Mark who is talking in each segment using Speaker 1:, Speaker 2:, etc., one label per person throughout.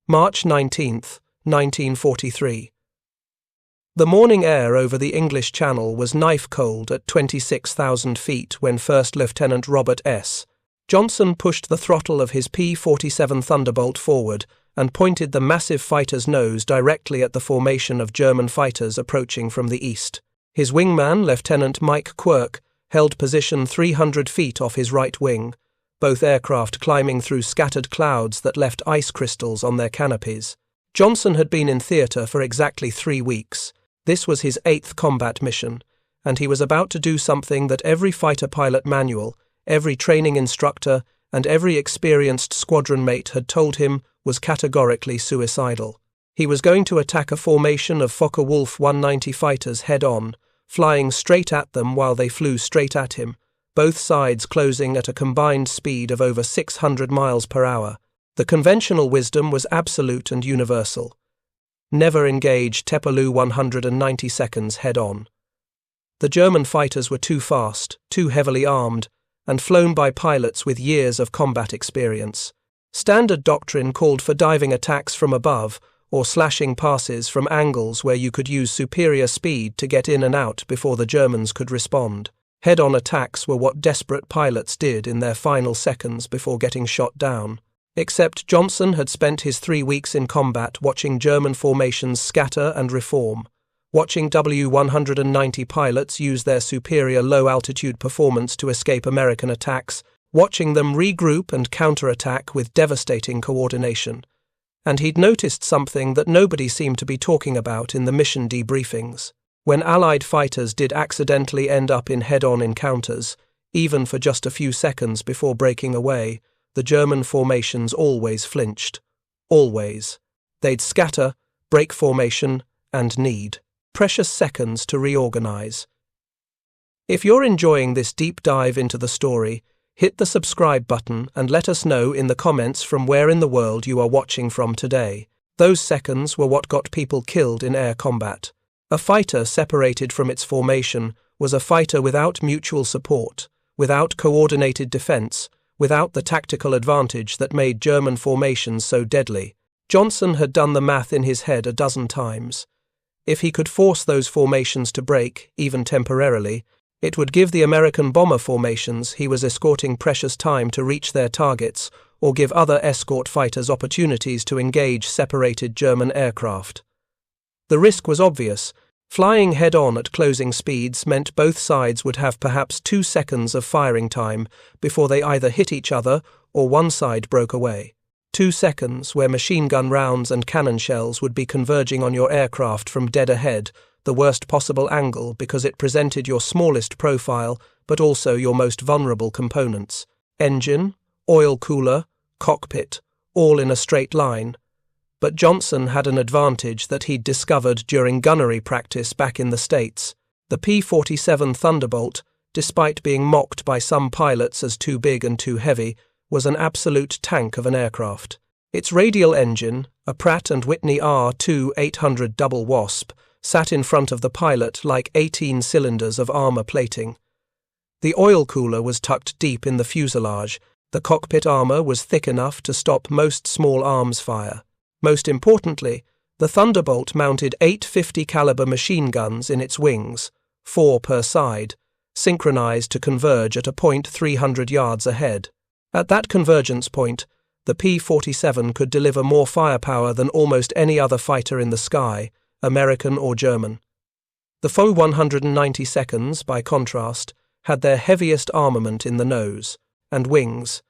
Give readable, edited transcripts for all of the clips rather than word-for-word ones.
Speaker 1: March 19, 1943. The morning air over the English Channel was knife-cold at 26,000 feet when First Lieutenant Robert S. Johnson pushed the throttle of his P-47 Thunderbolt forward and pointed the massive fighter's nose directly at the formation of German fighters approaching from the east. His wingman, Lieutenant Mike Quirk, held position 300 feet off his right wing, both aircraft climbing through scattered clouds that left ice crystals on their canopies. Johnson had been in theatre for exactly 3 weeks. This was his 8th combat mission, and he was about to do something that every fighter pilot manual, every training instructor, and every experienced squadron mate had told him was categorically suicidal. He was going to attack a formation of Focke-Wulf 190 fighters head-on, flying straight at them while they flew straight at him, both sides closing at a combined speed of over 600 miles per hour. The conventional wisdom was absolute and universal. Never engage Fw-190s head-on. The German fighters were too fast, too heavily armed, and flown by pilots with years of combat experience. Standard doctrine called for diving attacks from above or slashing passes from angles where you could use superior speed to get in and out before the Germans could respond. Head-on attacks were what desperate pilots did in their final seconds before getting shot down. Except Johnson had spent his 3 weeks in combat watching German formations scatter and reform, watching W-190 pilots use their superior low-altitude performance to escape American attacks, watching them regroup and counterattack with devastating coordination. And he'd noticed something that nobody seemed to be talking about in the mission debriefings. When Allied fighters did accidentally end up in head-on encounters, even for just a few seconds before breaking away, the German formations always flinched. Always. They'd scatter, break formation, and need precious seconds to reorganize. If you're enjoying this deep dive into the story, hit the subscribe button and let us know in the comments from where in the world you are watching from today. Those seconds were what got people killed in air combat. A fighter separated from its formation was a fighter without mutual support, without coordinated defense, without the tactical advantage that made German formations so deadly. Johnson had done the math in his head a dozen times. If he could force those formations to break, even temporarily, it would give the American bomber formations he was escorting precious time to reach their targets or give other escort fighters opportunities to engage separated German aircraft. The risk was obvious. Flying head-on at closing speeds meant both sides would have perhaps 2 seconds of firing time before they either hit each other or one side broke away. 2 seconds where machine gun rounds and cannon shells would be converging on your aircraft from dead ahead, the worst possible angle because it presented your smallest profile but also your most vulnerable components. Engine, oil cooler, cockpit, all in a straight line. But Johnson had an advantage that he'd discovered during gunnery practice back in the States. The P-47 Thunderbolt, despite being mocked by some pilots as too big and too heavy, was an absolute tank of an aircraft. Its radial engine, a Pratt & Whitney R2-800 double Wasp, sat in front of the pilot like 18 cylinders of armor plating. The oil cooler was tucked deep in the fuselage. The cockpit armor was thick enough to stop most small arms fire. Most importantly, the Thunderbolt mounted 8 50 caliber machine guns in its wings, 4 per side, synchronized to converge at a point 300 yards ahead. At that convergence point, the P-47 could deliver more firepower than almost any other fighter in the sky, American or German. The Fw-190s, by contrast, had their heaviest armament in the nose and wings,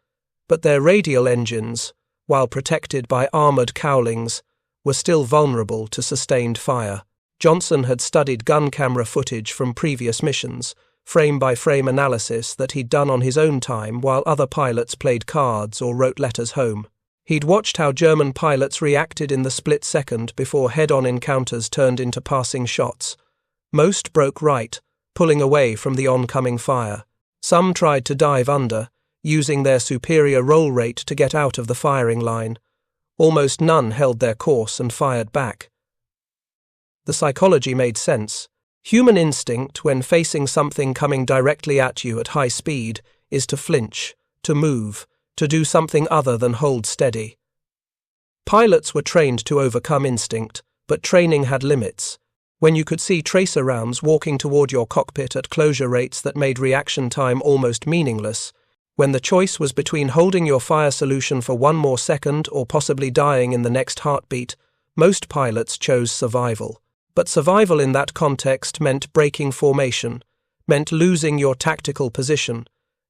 Speaker 1: but their radial engines, while protected by armoured cowlings, were still vulnerable to sustained fire. Johnson had studied gun camera footage from previous missions, frame-by-frame analysis that he'd done on his own time while other pilots played cards or wrote letters home. He'd watched how German pilots reacted in the split second before head-on encounters turned into passing shots. Most broke right, pulling away from the oncoming fire. Some tried to dive under, using their superior roll rate to get out of the firing line. Almost none held their course and fired back. The psychology made sense. Human instinct, when facing something coming directly at you at high speed, is to flinch, to move, to do something other than hold steady. Pilots were trained to overcome instinct, but training had limits. When you could see tracer rounds walking toward your cockpit at closure rates that made reaction time almost meaningless, when the choice was between holding your fire solution for one more second or possibly dying in the next heartbeat, most pilots chose survival. But survival in that context meant breaking formation, meant losing your tactical position,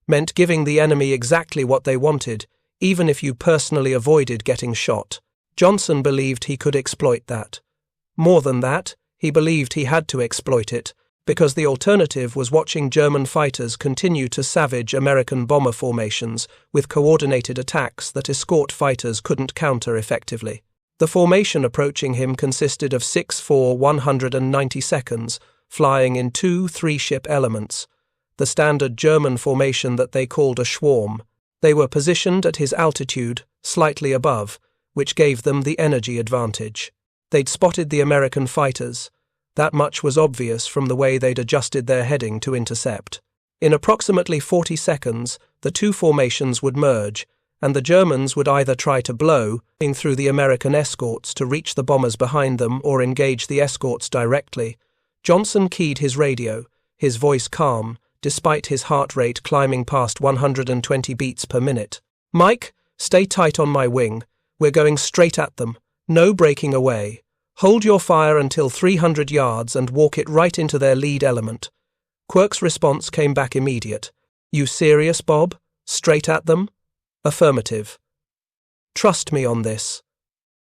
Speaker 1: meant giving the enemy exactly what they wanted, even if you personally avoided getting shot. Johnson believed he could exploit that. More than that, he believed he had to exploit it, because the alternative was watching German fighters continue to savage American bomber formations with coordinated attacks that escort fighters couldn't counter effectively. The formation approaching him consisted of 6 Fw-190s, flying in 2 3-ship elements, the standard German formation that they called a swarm. They were positioned at his altitude, slightly above, which gave them the energy advantage. They'd spotted the American fighters. That much was obvious from the way they'd adjusted their heading to intercept. In approximately 40 seconds, the two formations would merge, and the Germans would either try to blow through the American escorts to reach the bombers behind them or engage the escorts directly. Johnson keyed his radio, his voice calm, despite his heart rate climbing past 120 beats per minute. "Mike, stay tight on my wing. We're going straight at them. No breaking away. Hold your fire until 300 yards and walk it right into their lead element." Quirk's response came back immediate. "You serious, Bob? Straight at them?" "Affirmative." "Trust me on this."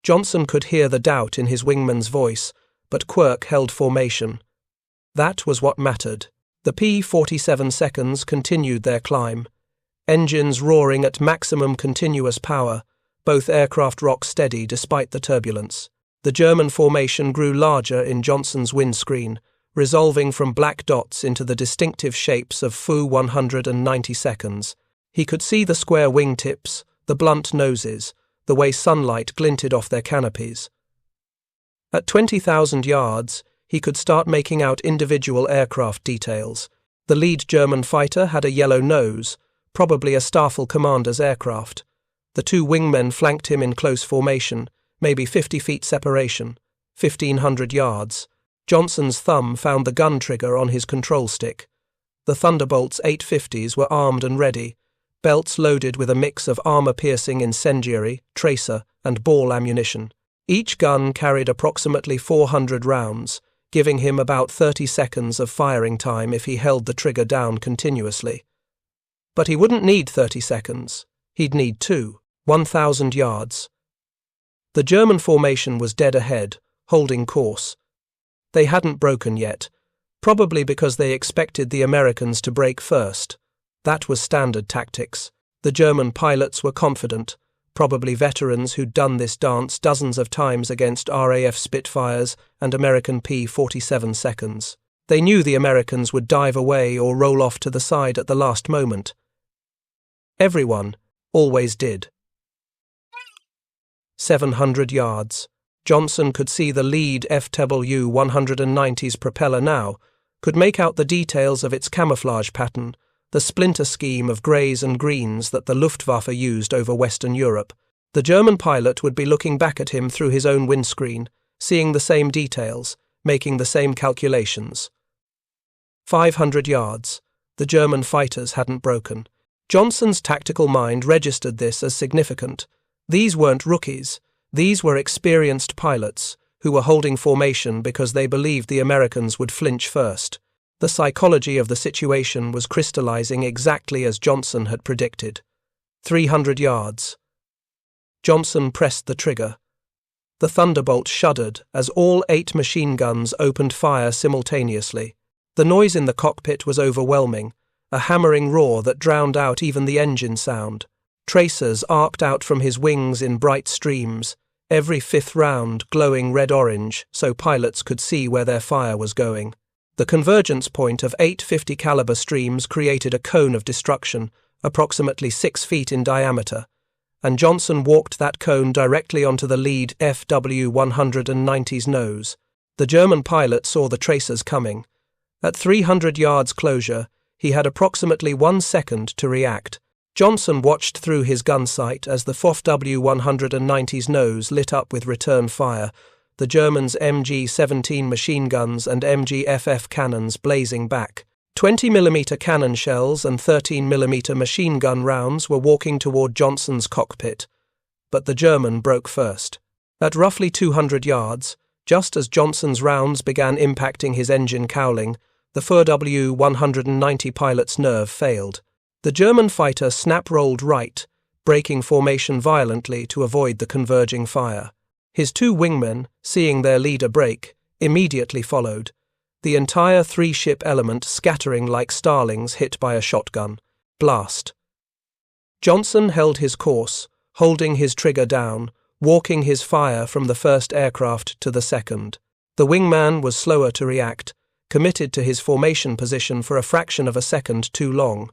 Speaker 1: Johnson could hear the doubt in his wingman's voice, but Quirk held formation. That was what mattered. The P-47 seconds continued their climb. Engines roaring at maximum continuous power, both aircraft rock steady despite the turbulence. The German formation grew larger in Johnson's windscreen, resolving from black dots into the distinctive shapes of Fw-190s. He could see the square wingtips, the blunt noses, the way sunlight glinted off their canopies. At 20,000 yards, he could start making out individual aircraft details. The lead German fighter had a yellow nose, probably a Staffel commander's aircraft. The two wingmen flanked him in close formation, maybe 50 feet separation, 1,500 yards. Johnson's thumb found the gun trigger on his control stick. The Thunderbolt's 850s were armed and ready, belts loaded with a mix of armor-piercing incendiary, tracer, and ball ammunition. Each gun carried approximately 400 rounds, giving him about 30 seconds of firing time if he held the trigger down continuously. But he wouldn't need 30 seconds. He'd need 1,000 yards. The German formation was dead ahead, holding course. They hadn't broken yet, probably because they expected the Americans to break first. That was standard tactics. The German pilots were confident, probably veterans who'd done this dance dozens of times against RAF Spitfires and American P-47 seconds. They knew the Americans would dive away or roll off to the side at the last moment. Everyone always did. 700 yards. Johnson could see the lead Fw-190s propeller now, could make out the details of its camouflage pattern, the splinter scheme of greys and greens that the Luftwaffe used over Western Europe. The German pilot would be looking back at him through his own windscreen, seeing the same details, making the same calculations. 500 yards. The German fighters hadn't broken. Johnson's tactical mind registered this as significant. These weren't rookies. These were experienced pilots who were holding formation because they believed the Americans would flinch first. The psychology of the situation was crystallizing exactly as Johnson had predicted. 300 yards. Johnson pressed the trigger. The Thunderbolt shuddered as all 8 machine guns opened fire simultaneously. The noise in the cockpit was overwhelming, a hammering roar that drowned out even the engine sound. Tracers arced out from his wings in bright streams, every 5th round glowing red-orange so pilots could see where their fire was going. The convergence point of 8 50 caliber streams created a cone of destruction, approximately 6 feet in diameter, and Johnson walked that cone directly onto the lead Fw-190's nose. The German pilot saw the tracers coming. At 300 yards closure, he had approximately 1 second to react. Johnson watched through his gun sight as the Fw-190s nose lit up with return fire, the Germans' MG-17 machine guns and MG-FF cannons blazing back. 20mm cannon shells and 13mm machine gun rounds were walking toward Johnson's cockpit, but the German broke first. At roughly 200 yards, just as Johnson's rounds began impacting his engine cowling, the Fw-190 pilot's nerve failed. The German fighter snap-rolled right, breaking formation violently to avoid the converging fire. His two wingmen, seeing their leader break, immediately followed, the entire three-ship element scattering like starlings hit by a shotgun. Blast. Johnson held his course, holding his trigger down, walking his fire from the first aircraft to the second. The wingman was slower to react, committed to his formation position for a fraction of a second too long.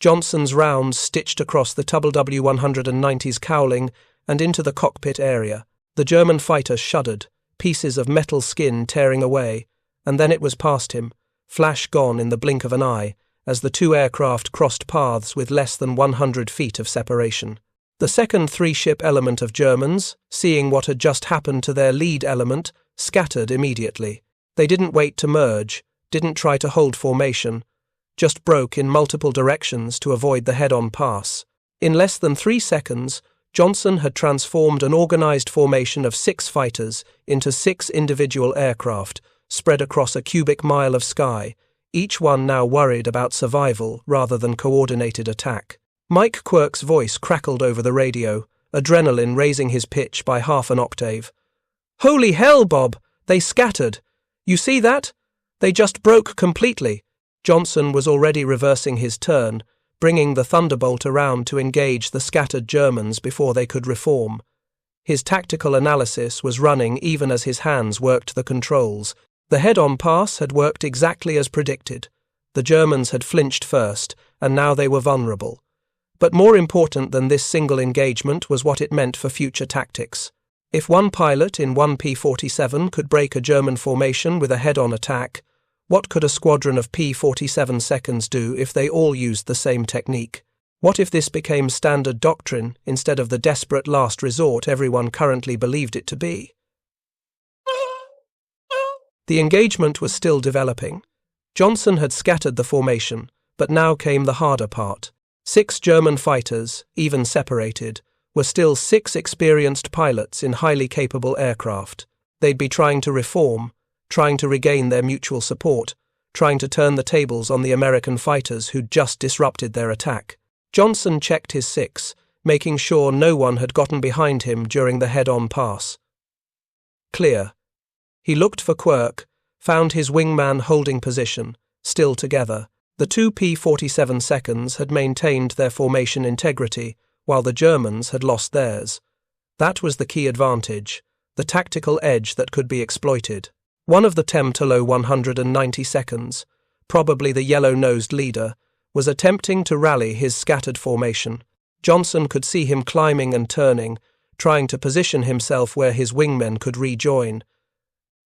Speaker 1: Johnson's rounds stitched across the WW190's cowling and into the cockpit area. The German fighter shuddered, pieces of metal skin tearing away, and then it was past him, flash gone in the blink of an eye, as the two aircraft crossed paths with less than 100 feet of separation. The second three-ship element of Germans, seeing what had just happened to their lead element, scattered immediately. They didn't wait to merge, didn't try to hold formation, just broke in multiple directions to avoid the head-on pass. In less than 3 seconds, Johnson had transformed an organized formation of 6 fighters into 6 individual aircraft, spread across a cubic mile of sky, each one now worried about survival rather than coordinated attack. Mike Quirk's voice crackled over the radio, adrenaline raising his pitch by half an octave. "Holy hell, Bob! They scattered! You see that? They just broke completely." Johnson was already reversing his turn, bringing the Thunderbolt around to engage the scattered Germans before they could reform. His tactical analysis was running even as his hands worked the controls. The head-on pass had worked exactly as predicted. The Germans had flinched first, and now they were vulnerable. But more important than this single engagement was what it meant for future tactics. If one pilot in one P-47 could break a German formation with a head-on attack, what could a squadron of P-47 seconds do if they all used the same technique? What if this became standard doctrine instead of the desperate last resort everyone currently believed it to be? The engagement was still developing. Johnson had scattered the formation, but now came the harder part. 6 German fighters, even separated, were still 6 experienced pilots in highly capable aircraft. They'd be trying to reform, trying to regain their mutual support, trying to turn the tables on the American fighters who'd just disrupted their attack. Johnson checked his 6, making sure no one had gotten behind him during the head-on pass. Clear. He looked for Quirk, found his wingman holding position, still together. The 2 P-47 seconds had maintained their formation integrity, while the Germans had lost theirs. That was the key advantage, the tactical edge that could be exploited. One of the Temtolo 190 seconds, probably the yellow-nosed leader, was attempting to rally his scattered formation. Johnson could see him climbing and turning, trying to position himself where his wingmen could rejoin.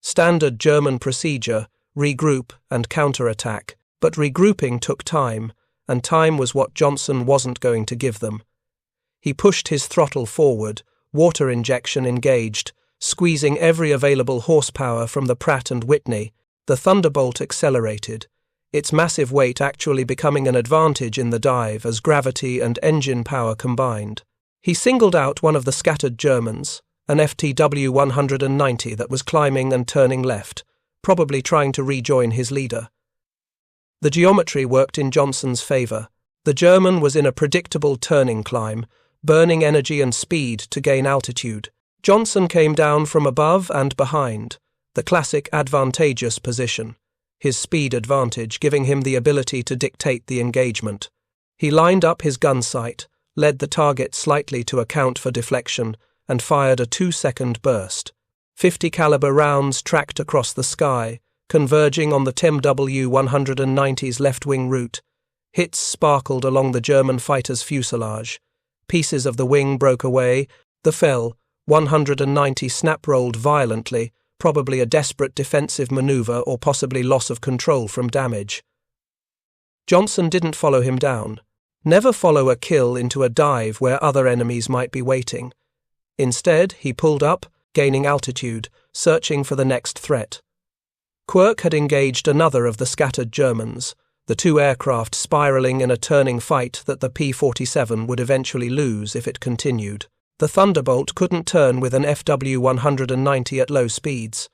Speaker 1: Standard German procedure, regroup and counterattack, but regrouping took time, and time was what Johnson wasn't going to give them. He pushed his throttle forward, water injection engaged, squeezing every available horsepower from the Pratt & Whitney. The Thunderbolt accelerated, its massive weight actually becoming an advantage in the dive as gravity and engine power combined. He singled out one of the scattered Germans, an FW-190 that was climbing and turning left, probably trying to rejoin his leader. The geometry worked in Johnson's favor. The German was in a predictable turning climb, burning energy and speed to gain altitude. Johnson came down from above and behind, the classic advantageous position, his speed advantage giving him the ability to dictate the engagement. He lined up his gun sight, led the target slightly to account for deflection, and fired a 2-second burst. 50 caliber rounds tracked across the sky, converging on the TW-190's left-wing route. Hits sparkled along the German fighter's fuselage. Pieces of the wing broke away. The Fw-190 snap-rolled violently, probably a desperate defensive maneuver or possibly loss of control from damage. Johnson didn't follow him down. Never follow a kill into a dive where other enemies might be waiting. Instead, he pulled up, gaining altitude, searching for the next threat. Quirk had engaged another of the scattered Germans, the two aircraft spiraling in a turning fight that the P-47 would eventually lose if it continued. The Thunderbolt couldn't turn with an Fw-190 at low speeds,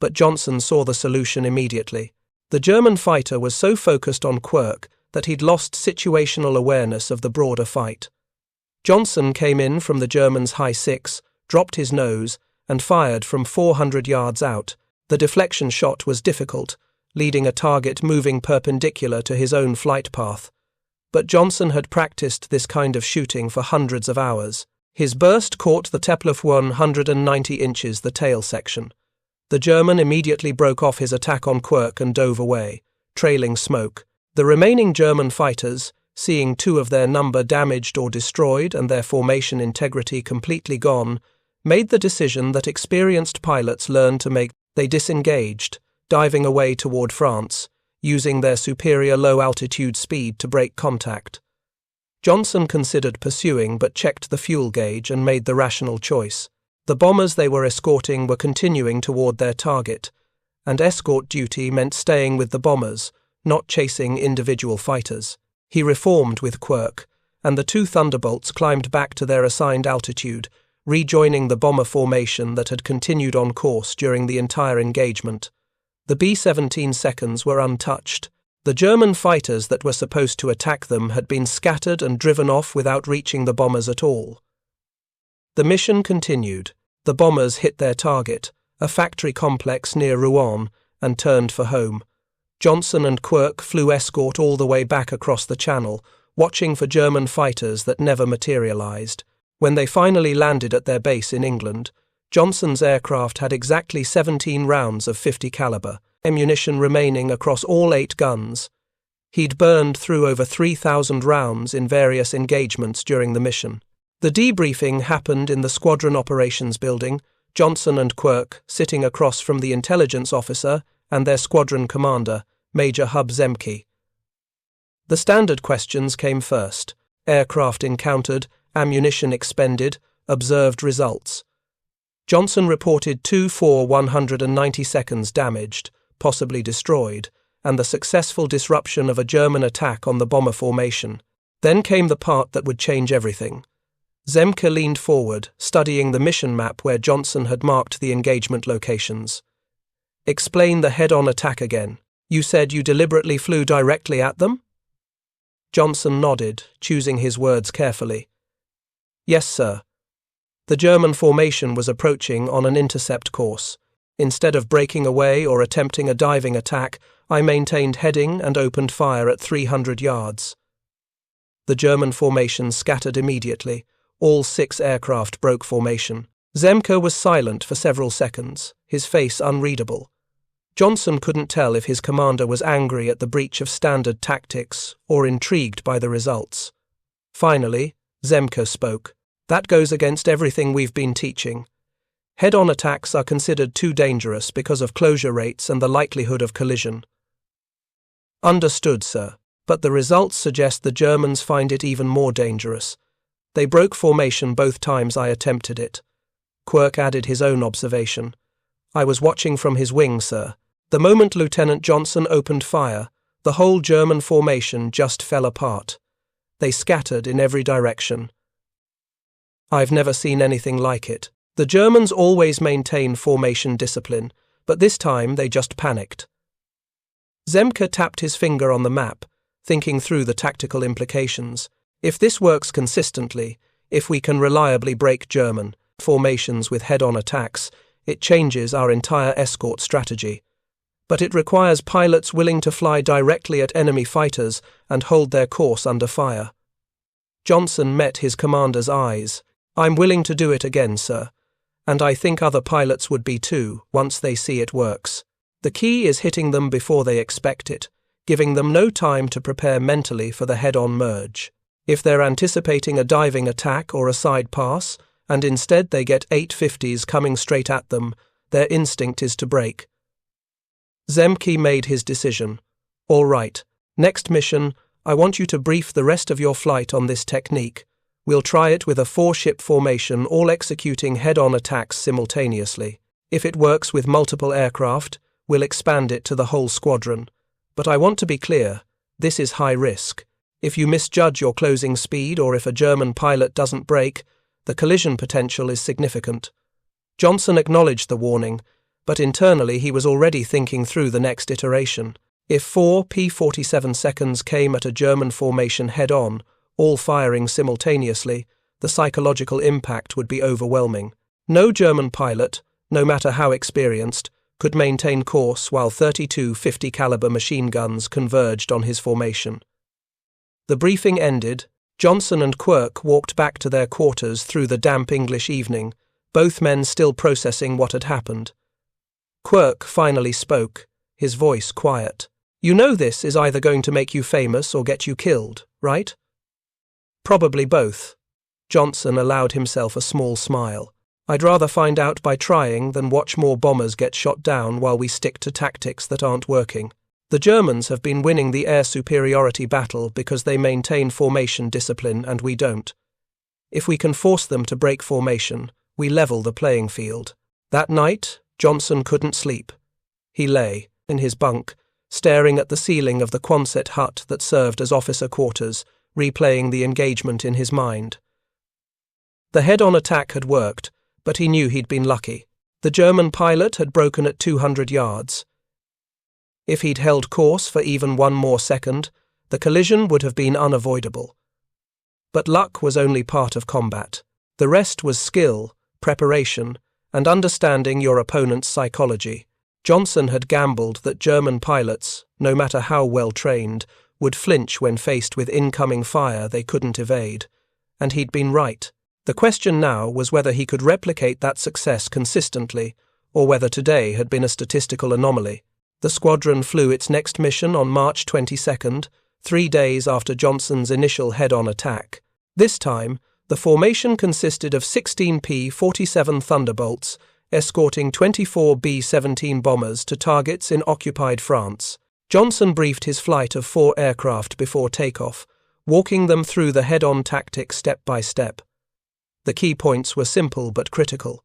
Speaker 1: but Johnson saw the solution immediately. The German fighter was so focused on Quirk that he'd lost situational awareness of the broader fight. Johnson came in from the German's high six, dropped his nose, and fired from 400 yards out. The deflection shot was difficult, leading a target moving perpendicular to his own flight path. But Johnson had practiced this kind of shooting for hundreds of hours. His burst caught the Fw-190 inches the tail section. The German immediately broke off his attack on Quirk and dove away, trailing smoke. The remaining German fighters, seeing two of their number damaged or destroyed and their formation integrity completely gone, made the decision that experienced pilots learn to make. They disengaged, diving away toward France, using their superior low-altitude speed to break contact. Johnson considered pursuing but checked the fuel gauge and made the rational choice. The bombers they were escorting were continuing toward their target, and escort duty meant staying with the bombers, not chasing individual fighters. He reformed with Quirk, and the two Thunderbolts climbed back to their assigned altitude, rejoining the bomber formation that had continued on course during the entire engagement. The B-17 seconds were untouched. The German fighters that were supposed to attack them had been scattered and driven off without reaching the bombers at all. The mission continued. The bombers hit their target, a factory complex near Rouen, and turned for home. Johnson and Quirk flew escort all the way back across the channel, watching for German fighters that never materialized. When they finally landed at their base in England, Johnson's aircraft had exactly 17 rounds of .50 caliber ammunition remaining across all 8 guns. He'd burned through over 3,000 rounds in various engagements during the mission. The debriefing happened in the Squadron Operations Building, Johnson and Quirk sitting across from the intelligence officer and their squadron commander, Major Hub Zemke. The standard questions came first: aircraft encountered, ammunition expended, observed results. Johnson reported 2 Fw-190 seconds damaged, possibly destroyed, and the successful disruption of a German attack on the bomber formation. Then came the part that would change everything. Zemke leaned forward, studying the mission map where Johnson had marked the engagement locations. "Explain the head-on attack again. You said you deliberately flew directly at them?" Johnson nodded, choosing his words carefully. "Yes, sir. The German formation was approaching on an intercept course. Instead of breaking away or attempting a diving attack, I maintained heading and opened fire at 300 yards. The German formation scattered immediately. All 6 aircraft broke formation. Zemke was silent for several seconds, his face unreadable. Johnson couldn't tell if his commander was angry at the breach of standard tactics or intrigued by the results. Finally, Zemke spoke. "That goes against everything we've been teaching. Head-on attacks are considered too dangerous because of closure rates and the likelihood of collision." "Understood, sir, but the results suggest the Germans find it even more dangerous. They broke formation both times I attempted it." Quirk added his own observation. "I was watching from his wing, sir. The moment Lieutenant Johnson opened fire, the whole German formation just fell apart. They scattered in every direction. I've never seen anything like it. The Germans always maintain formation discipline, but this time they just panicked." Zemke tapped his finger on the map, thinking through the tactical implications. If this works consistently, if we can reliably break German formations with head-on attacks, it changes our entire escort strategy. But it requires pilots willing to fly directly at enemy fighters and hold their course under fire. Johnson met his commander's eyes. "I'm willing to do it again, sir. And I think other pilots would be too, once they see it works. The key is hitting them before they expect it, giving them no time to prepare mentally for the head-on merge. If they're anticipating a diving attack or a side pass, and instead they get 850s coming straight at them, their instinct is to break." Zemke made his decision. "All right, next mission, I want you to brief the rest of your flight on this technique. We'll try it with a 4-ship formation, all executing head-on attacks simultaneously. If it works with multiple aircraft, we'll expand it to the whole squadron. But I want to be clear, this is high risk. If you misjudge your closing speed or if a German pilot doesn't brake, the collision potential is significant. Johnson acknowledged the warning, but internally he was already thinking through the next iteration. If 4 P-47 seconds came at a German formation head-on, all firing simultaneously, the psychological impact would be overwhelming. No German pilot, no matter how experienced, could maintain course while 32 50 caliber machine guns converged on his formation. The briefing ended. Johnson and Quirk walked back to their quarters through the damp English evening, both men still processing what had happened. Quirk finally spoke, his voice quiet. You know this is either going to make you famous or get you killed, right? Probably both. Johnson allowed himself a small smile. I'd rather find out by trying than watch more bombers get shot down while we stick to tactics that aren't working. The Germans have been winning the air superiority battle because they maintain formation discipline and we don't. If we can force them to break formation, we level the playing field. That night, Johnson couldn't sleep. He lay in his bunk, staring at the ceiling of the Quonset hut that served as officer quarters, replaying the engagement in his mind. The head-on attack had worked, but he knew he'd been lucky. The German pilot had broken at 200 yards. If he'd held course for even one more second, the collision would have been unavoidable. But luck was only part of combat. The rest was skill, preparation, and understanding your opponent's psychology. Johnson had gambled that German pilots, no matter how well trained, would flinch when faced with incoming fire they couldn't evade. And he'd been right. The question now was whether he could replicate that success consistently, or whether today had been a statistical anomaly. The squadron flew its next mission on March 22nd, 3 days after Johnson's initial head-on attack. This time, the formation consisted of 16 P-47 Thunderbolts, escorting 24 B-17 bombers to targets in occupied France. Johnson briefed his flight of 4 aircraft before takeoff, walking them through the head-on tactics step by step. The key points were simple but critical.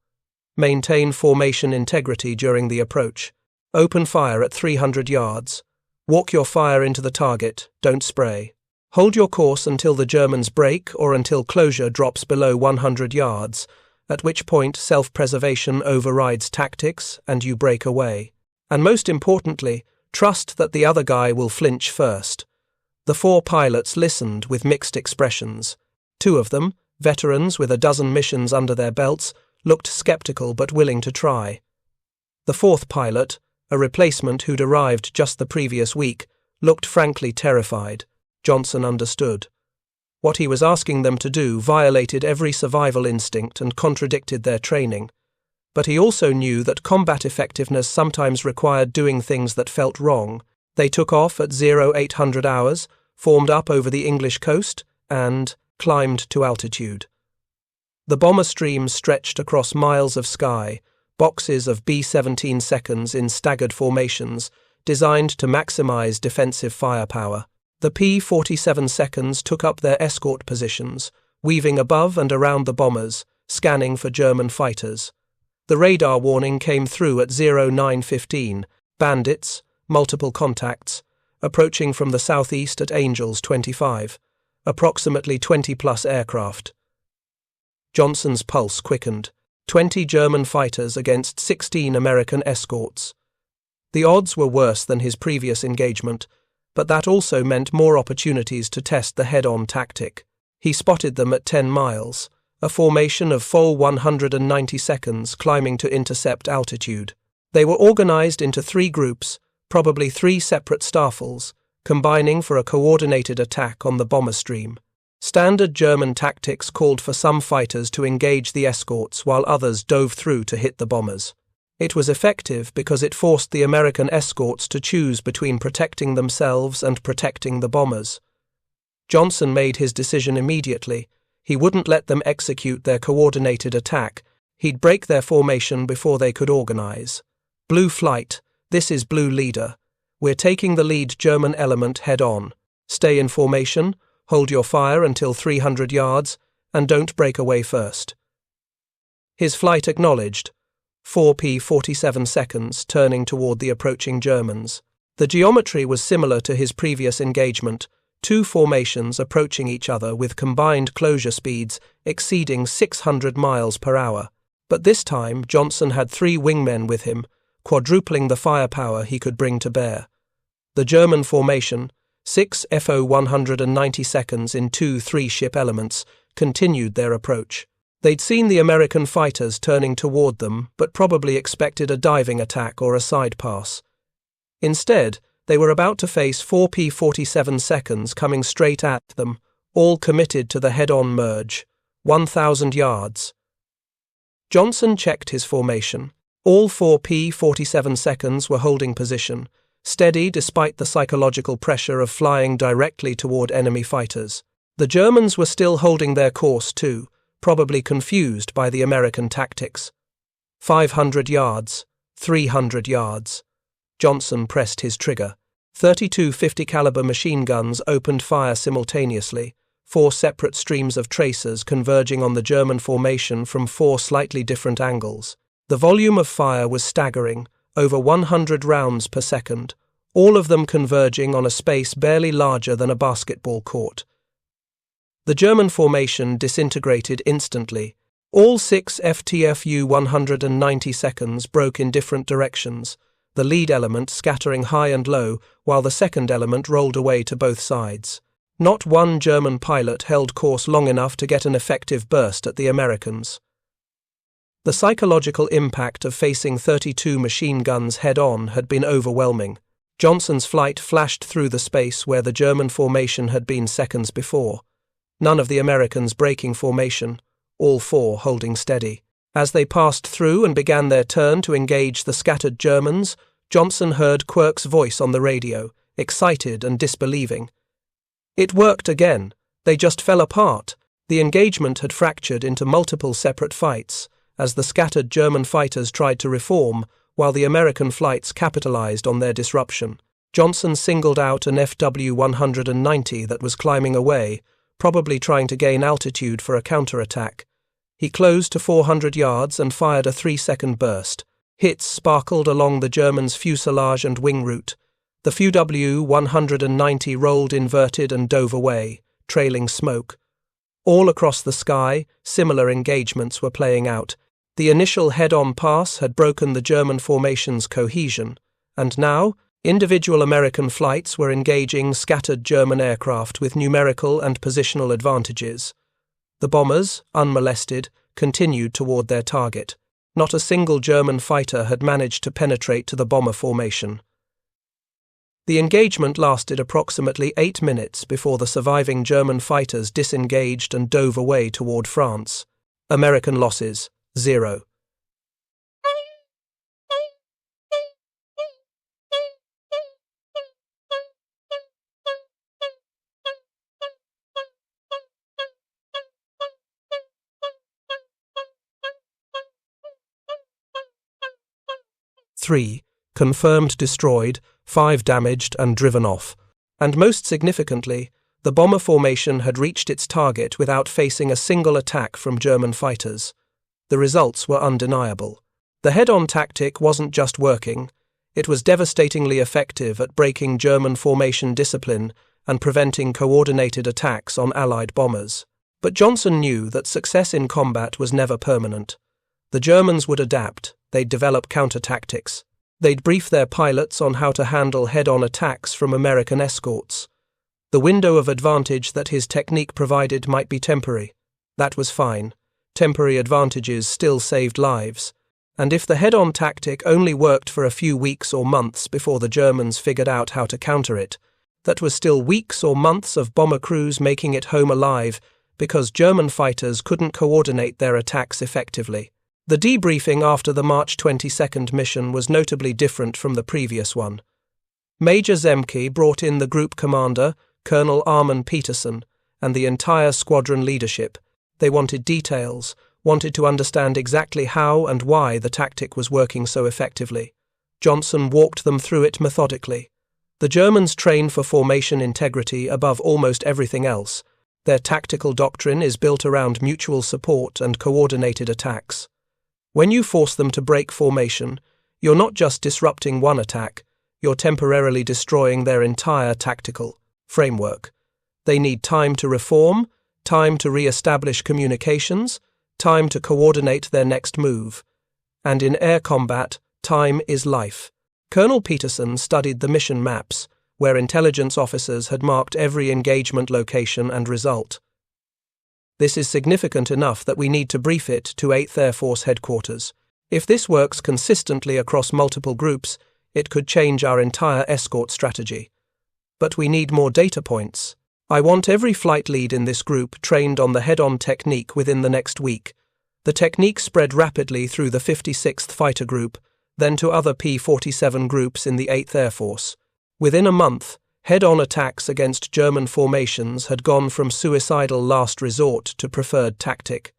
Speaker 1: Maintain formation integrity during the approach. Open fire at 300 yards. Walk your fire into the target, don't spray. Hold your course until the Germans break or until closure drops below 100 yards, at which point self-preservation overrides tactics and you break away. And most importantly, trust that the other guy will flinch first. The 4 pilots listened with mixed expressions. 2 of them, veterans with a dozen missions under their belts, looked skeptical but willing to try. The 4th pilot, a replacement who'd arrived just the previous week, looked frankly terrified. Johnson understood. What he was asking them to do violated every survival instinct and contradicted their training. But he also knew that combat effectiveness sometimes required doing things that felt wrong. They took off at 0800 hours, formed up over the English coast, and climbed to altitude. The bomber stream stretched across miles of sky, boxes of B-17 seconds in staggered formations, designed to maximize defensive firepower. The P-47 seconds took up their escort positions, weaving above and around the bombers, scanning for German fighters. The radar warning came through at 0915, bandits, multiple contacts, approaching from the southeast at Angels 25, approximately 20-plus aircraft. Johnson's pulse quickened. 20 German fighters against 16 American escorts. The odds were worse than his previous engagement, but that also meant more opportunities to test the head-on tactic. He spotted them at 10 miles, a formation of Fw-190 seconds climbing to intercept altitude. They were organized into 3 groups, probably 3 separate staffels, combining for a coordinated attack on the bomber stream. Standard German tactics called for some fighters to engage the escorts while others dove through to hit the bombers. It was effective because it forced the American escorts to choose between protecting themselves and protecting the bombers. Johnson made his decision immediately. He wouldn't let them execute their coordinated attack. He'd break their formation before they could organize. Blue flight, this is Blue leader. We're taking the lead German element head on. Stay in formation, hold your fire until 300 yards, and don't break away first. His flight acknowledged. 4p47 seconds, turning toward the approaching Germans. The geometry was similar to his previous engagement, two formations approaching each other with combined closure speeds exceeding 600 miles per hour. But this time, Johnson had 3 wingmen with him, quadrupling the firepower he could bring to bear. The German formation, 6 Fw-190 seconds in 2 3-ship elements, continued their approach. They'd seen the American fighters turning toward them, but probably expected a diving attack or a side pass. Instead, they were about to face 4p47 seconds coming straight at them, all committed to the head-on merge, 1,000 yards. Johnson checked his formation. All 4p47 seconds were holding position, steady despite the psychological pressure of flying directly toward enemy fighters. The Germans were still holding their course too, probably confused by the American tactics. 500 yards, 300 yards. Johnson pressed his trigger. 32 50-caliber machine guns opened fire simultaneously, 4 separate streams of tracers converging on the German formation from 4 slightly different angles. The volume of fire was staggering, over 100 rounds per second, all of them converging on a space barely larger than a basketball court. The German formation disintegrated instantly. All 6 Fw-190 seconds broke in different directions, the lead element scattering high and low while the second element rolled away to both sides. Not one German pilot held course long enough to get an effective burst at the Americans. The psychological impact of facing 32 machine guns head-on had been overwhelming. Johnson's flight flashed through the space where the German formation had been seconds before. None of the Americans breaking formation, all 4 holding steady. As they passed through and began their turn to engage the scattered Germans, Johnson heard Quirk's voice on the radio, excited and disbelieving. It worked again. They just fell apart. The engagement had fractured into multiple separate fights, as the scattered German fighters tried to reform, while the American flights capitalized on their disruption. Johnson singled out an Fw-190 that was climbing away, probably trying to gain altitude for a counterattack. He closed to 400 yards and fired a 3-second burst. Hits sparkled along the Germans' fuselage and wing route. The Fw-190 rolled inverted and dove away, trailing smoke. All across the sky, similar engagements were playing out. The initial head-on pass had broken the German formation's cohesion, and now individual American flights were engaging scattered German aircraft with numerical and positional advantages. The bombers, unmolested, continued toward their target. Not a single German fighter had managed to penetrate to the bomber formation. The engagement lasted approximately 8 minutes before the surviving German fighters disengaged and dove away toward France. American losses, 0. Three, confirmed destroyed, 5 damaged and driven off. And most significantly, the bomber formation had reached its target without facing a single attack from German fighters. The results were undeniable. The head-on tactic wasn't just working, it was devastatingly effective at breaking German formation discipline and preventing coordinated attacks on Allied bombers. But Johnson knew that success in combat was never permanent. The Germans would adapt, they'd develop counter-tactics. They'd brief their pilots on how to handle head-on attacks from American escorts. The window of advantage that his technique provided might be temporary. That was fine. Temporary advantages still saved lives. And if the head-on tactic only worked for a few weeks or months before the Germans figured out how to counter it, that was still weeks or months of bomber crews making it home alive because German fighters couldn't coordinate their attacks effectively. The debriefing after the March 22nd mission was notably different from the previous one. Major Zemke brought in the group commander, Colonel Armin Peterson, and the entire squadron leadership. They wanted details, wanted to understand exactly how and why the tactic was working so effectively. Johnson walked them through it methodically. The Germans train for formation integrity above almost everything else. Their tactical doctrine is built around mutual support and coordinated attacks. When you force them to break formation, you're not just disrupting one attack, you're temporarily destroying their entire tactical framework. They need time to reform, time to re-establish communications, time to coordinate their next move. And in air combat, time is life. Colonel Peterson studied the mission maps, where intelligence officers had marked every engagement location and result. This is significant enough that we need to brief it to 8th Air Force Headquarters. If this works consistently across multiple groups, it could change our entire escort strategy. But we need more data points. I want every flight lead in this group trained on the head-on technique within the next week. The technique spread rapidly through the 56th Fighter Group, then to other P-47 groups in the 8th Air Force. Within a month, head-on attacks against German formations had gone from suicidal last resort to preferred tactic.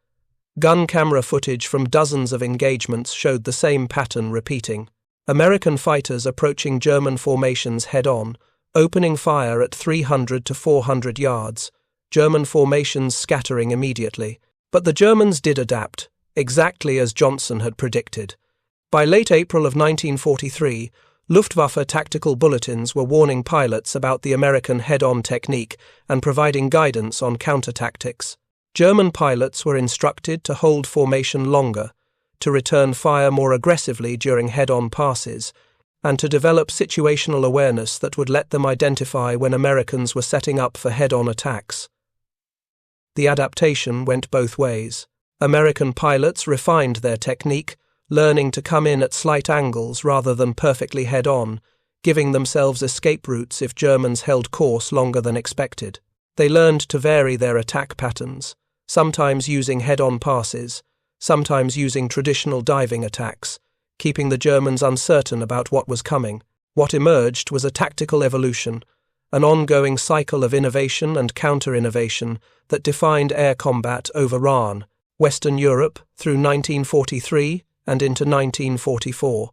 Speaker 1: Gun camera footage from dozens of engagements showed the same pattern repeating. American fighters approaching German formations head-on, opening fire at 300 to 400 yards, German formations scattering immediately. But the Germans did adapt, exactly as Johnson had predicted. By late April of 1943, Luftwaffe tactical bulletins were warning pilots about the American head-on technique and providing guidance on counter-tactics. German pilots were instructed to hold formation longer, to return fire more aggressively during head-on passes, and to develop situational awareness that would let them identify when Americans were setting up for head-on attacks. The adaptation went both ways. American pilots refined their technique, learning to come in at slight angles rather than perfectly head-on, giving themselves escape routes if Germans held course longer than expected. They learned to vary their attack patterns, sometimes using head-on passes, sometimes using traditional diving attacks, keeping the Germans uncertain about what was coming. What emerged was a tactical evolution, an ongoing cycle of innovation and counter-innovation that defined air combat over Iran, Western Europe through 1943 and into 1944.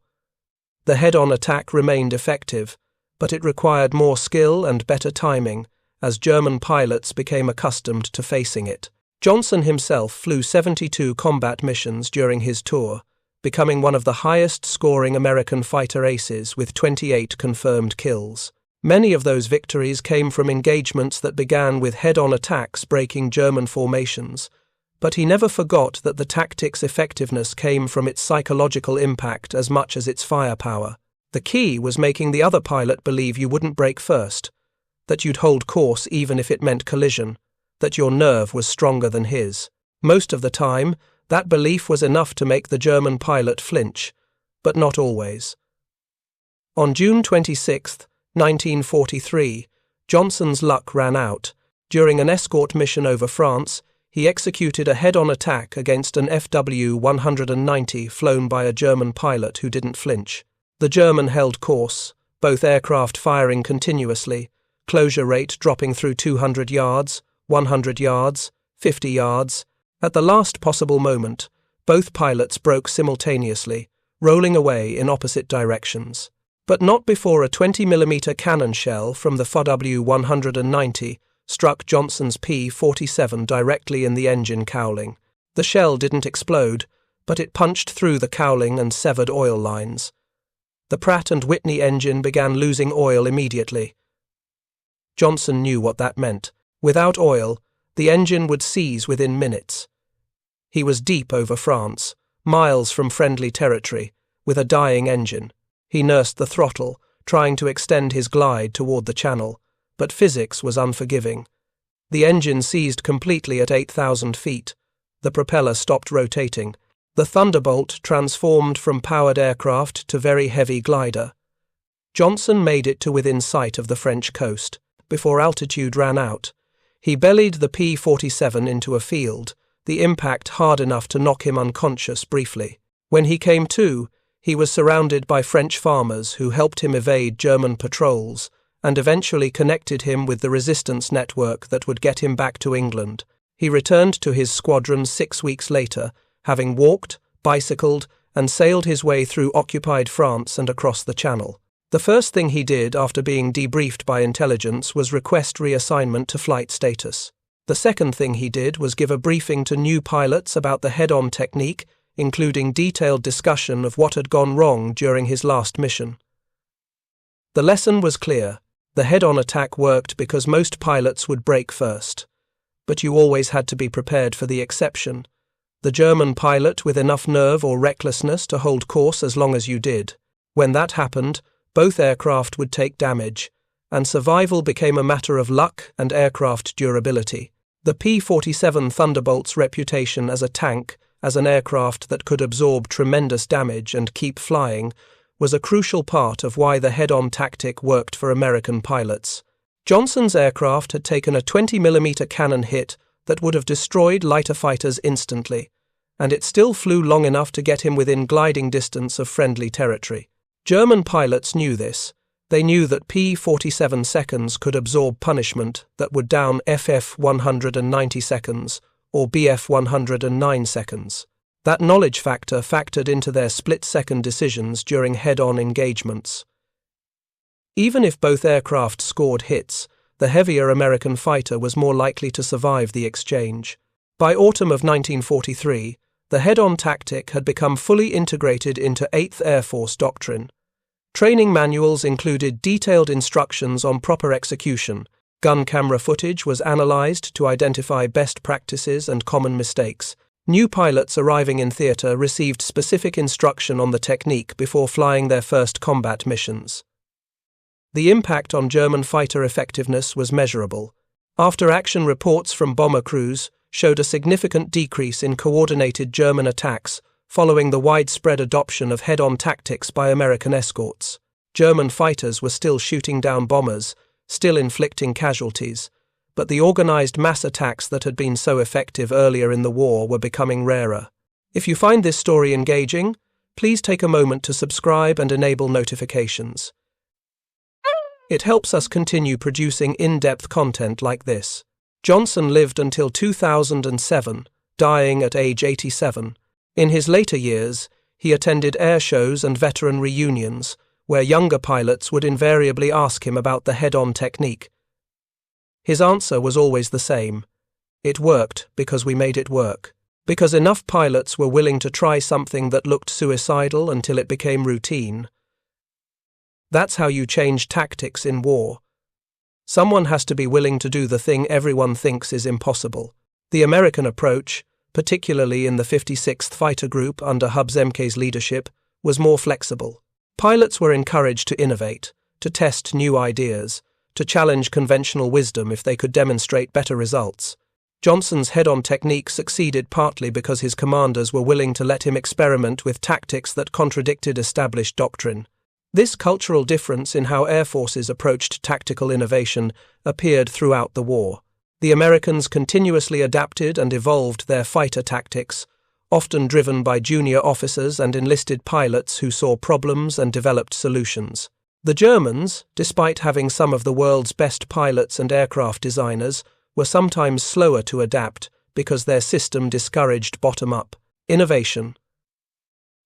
Speaker 1: The head-on attack remained effective, but it required more skill and better timing as German pilots became accustomed to facing it. Johnson himself flew 72 combat missions during his tour, becoming one of the highest-scoring American fighter aces with 28 confirmed kills. Many of those victories came from engagements that began with head-on attacks breaking German formations, but he never forgot that the tactic's effectiveness came from its psychological impact as much as its firepower. The key was making the other pilot believe you wouldn't break first, that you'd hold course even if it meant collision, that your nerve was stronger than his. Most of the time, that belief was enough to make the German pilot flinch, but not always. On June 26, 1943, Johnson's luck ran out. During an escort mission over France, he executed a head-on attack against an Fw-190 flown by a German pilot who didn't flinch. The German held course, both aircraft firing continuously, closure rate dropping through 200 yards, 100 yards, 50 yards. At the last possible moment, both pilots broke simultaneously, rolling away in opposite directions. But not before a 20mm cannon shell from the Fw-190 struck Johnson's P-47 directly in the engine cowling. The shell didn't explode, but it punched through the cowling and severed oil lines. The Pratt & Whitney engine began losing oil immediately. Johnson knew what that meant. Without oil, the engine would seize within minutes. He was deep over France, miles from friendly territory, with a dying engine. He nursed the throttle, trying to extend his glide toward the channel, but physics was unforgiving. The engine seized completely at 8,000 feet. The propeller stopped rotating. The Thunderbolt transformed from powered aircraft to very heavy glider. Johnson made it to within sight of the French coast. Before altitude ran out, he bellied the P-47 into a field, the impact hard enough to knock him unconscious briefly. When he came to, he was surrounded by French farmers who helped him evade German patrols and eventually connected him with the resistance network that would get him back to England. He returned to his squadron 6 weeks later, having walked, bicycled, and sailed his way through occupied France and across the Channel. The first thing he did after being debriefed by intelligence was request reassignment to flight status. The second thing he did was give a briefing to new pilots about the head-on technique, including detailed discussion of what had gone wrong during his last mission. The lesson was clear. The head-on attack worked because most pilots would brake first. But you always had to be prepared for the exception. The German pilot with enough nerve or recklessness to hold course as long as you did. When that happened, both aircraft would take damage, and survival became a matter of luck and aircraft durability. The P-47 Thunderbolt's reputation as a tank, as an aircraft that could absorb tremendous damage and keep flying, was a crucial part of why the head-on tactic worked for American pilots. Johnson's aircraft had taken a 20mm cannon hit that would have destroyed lighter fighters instantly, and it still flew long enough to get him within gliding distance of friendly territory. German pilots knew this. They knew that P-47 seconds could absorb punishment that would down Fw-190 seconds or Bf-109 seconds. That knowledge factor factored into their split-second decisions during head-on engagements. Even if both aircraft scored hits, the heavier American fighter was more likely to survive the exchange. By autumn of 1943, the head-on tactic had become fully integrated into 8th Air Force doctrine. Training manuals included detailed instructions on proper execution. Gun camera footage was analyzed to identify best practices and common mistakes. New pilots arriving in theater received specific instruction on the technique before flying their first combat missions. The impact on German fighter effectiveness was measurable. After-action reports from bomber crews showed a significant decrease in coordinated German attacks following the widespread adoption of head-on tactics by American escorts. German fighters were still shooting down bombers, still inflicting casualties, but the organized mass attacks that had been so effective earlier in the war were becoming rarer. If you find this story engaging, please take a moment to subscribe and enable notifications. It helps us continue producing in-depth content like this. Johnson lived until 2007, dying at age 87. In his later years, he attended air shows and veteran reunions, where younger pilots would invariably ask him about the head-on technique. His answer was always the same. It worked because we made it work. Because enough pilots were willing to try something that looked suicidal until it became routine. That's how you change tactics in war. Someone has to be willing to do the thing everyone thinks is impossible. The American approach, particularly in the 56th Fighter Group under Hub Zemke's leadership, was more flexible. Pilots were encouraged to innovate, to test new ideas, to challenge conventional wisdom if they could demonstrate better results. Johnson's head-on technique succeeded partly because his commanders were willing to let him experiment with tactics that contradicted established doctrine. This cultural difference in how air forces approached tactical innovation appeared throughout the war. The Americans continuously adapted and evolved their fighter tactics, often driven by junior officers and enlisted pilots who saw problems and developed solutions. The Germans, despite having some of the world's best pilots and aircraft designers, were sometimes slower to adapt because their system discouraged bottom-up innovation.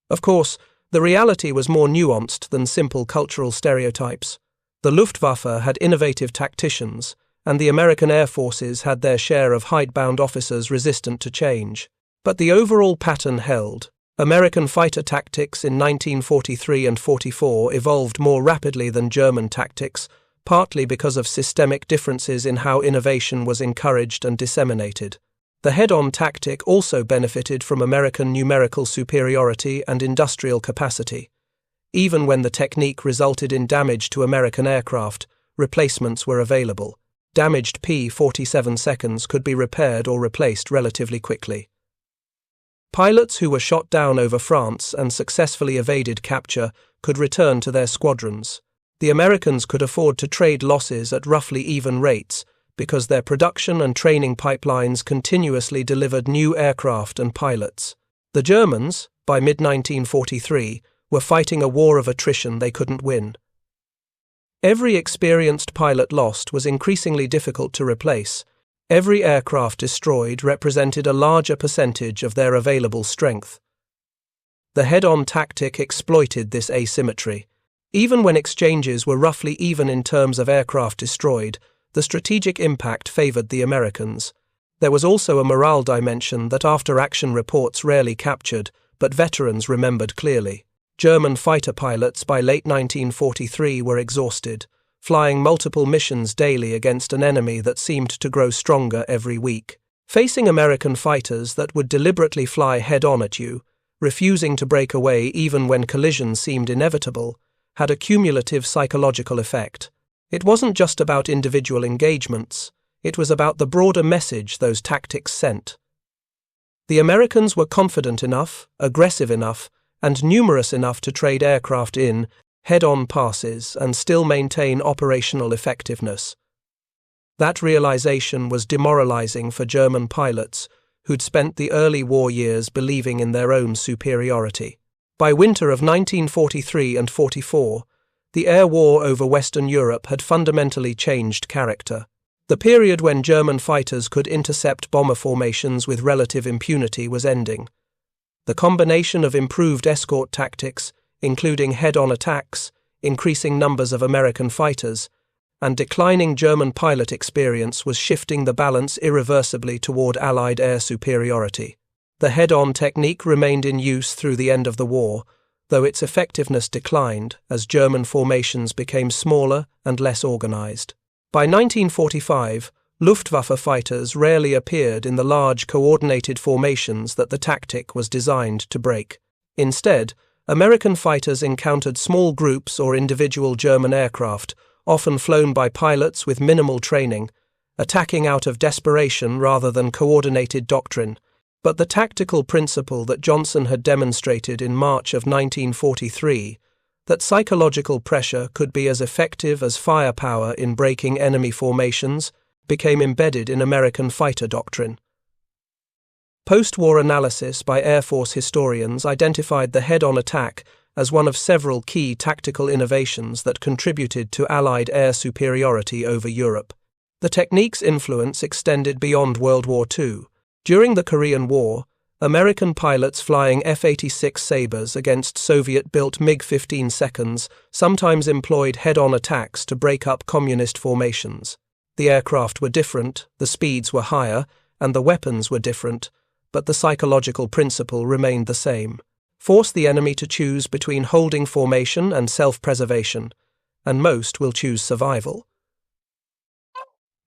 Speaker 1: Of course, the reality was more nuanced than simple cultural stereotypes. The Luftwaffe had innovative tacticians, and the American Air Forces had their share of hidebound officers resistant to change. But the overall pattern held. American fighter tactics in 1943 and 44 evolved more rapidly than German tactics, partly because of systemic differences in how innovation was encouraged and disseminated. The head-on tactic also benefited from American numerical superiority and industrial capacity. Even when the technique resulted in damage to American aircraft, replacements were available. Damaged P-47 seconds could be repaired or replaced relatively quickly. Pilots who were shot down over France and successfully evaded capture could return to their squadrons. The Americans could afford to trade losses at roughly even rates because their production and training pipelines continuously delivered new aircraft and pilots. The Germans, by mid-1943, were fighting a war of attrition they couldn't win. Every experienced pilot lost was increasingly difficult to replace. Every aircraft destroyed represented a larger percentage of their available strength. The head-on tactic exploited this asymmetry. Even when exchanges were roughly even in terms of aircraft destroyed, the strategic impact favored the Americans. There was also a morale dimension that after-action reports rarely captured, but veterans remembered clearly. German fighter pilots by late 1943 were exhausted, flying multiple missions daily against an enemy that seemed to grow stronger every week. Facing American fighters that would deliberately fly head-on at you, refusing to break away even when collisions seemed inevitable, had a cumulative psychological effect. It wasn't just about individual engagements, it was about the broader message those tactics sent. The Americans were confident enough, aggressive enough, and numerous enough to trade aircraft in, head-on passes and still maintain operational effectiveness. That realization was demoralizing for German pilots, who'd spent the early war years believing in their own superiority. By winter of 1943 and 44, the air war over Western Europe had fundamentally changed character. The period when German fighters could intercept bomber formations with relative impunity was ending. The combination of improved escort tactics, including head-on attacks, increasing numbers of American fighters, and declining German pilot experience was shifting the balance irreversibly toward Allied air superiority. The head-on technique remained in use through the end of the war, though its effectiveness declined as German formations became smaller and less organized. By 1945, Luftwaffe fighters rarely appeared in the large coordinated formations that the tactic was designed to break. Instead, American fighters encountered small groups or individual German aircraft, often flown by pilots with minimal training, attacking out of desperation rather than coordinated doctrine. But the tactical principle that Johnson had demonstrated in March of 1943, that psychological pressure could be as effective as firepower in breaking enemy formations, became embedded in American fighter doctrine. Post-war analysis by Air Force historians identified the head-on attack as one of several key tactical innovations that contributed to Allied air superiority over Europe. The technique's influence extended beyond World War II. During the Korean War, American pilots flying F-86 Sabres against Soviet-built MiG-15 seconds sometimes employed head-on attacks to break up communist formations. The aircraft were different, the speeds were higher, and the weapons were different, but the psychological principle remained the same. Force the enemy to choose between holding formation and self-preservation, and most will choose survival.